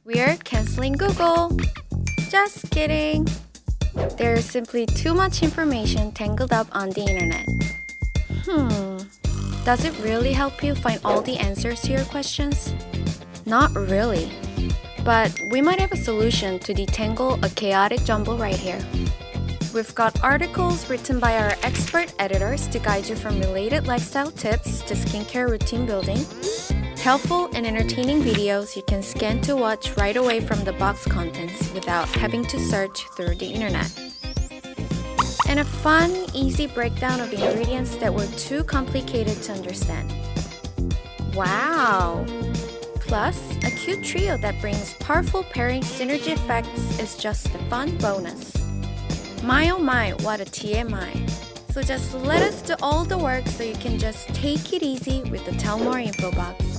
We're canceling Google. Just kidding. There's simply too much information tangled up on the internet. Does it really help you find all the answers to your questions? Not really. But we might have a solution to detangle a chaotic jumble right here. We've got articles written by our expert editors to guide you from related lifestyle tips to skincare routine building, helpful and entertaining videos you can scan to watch right away from the box contents without having to search through the internet, and a fun, easy breakdown of ingredients that were too complicated to understand. Wow! Plus, a cute trio that brings powerful pairing synergy effects is just a fun bonus. My oh my, what a TMI. So just let us do all the work so you can just take it easy with the Tell More info box.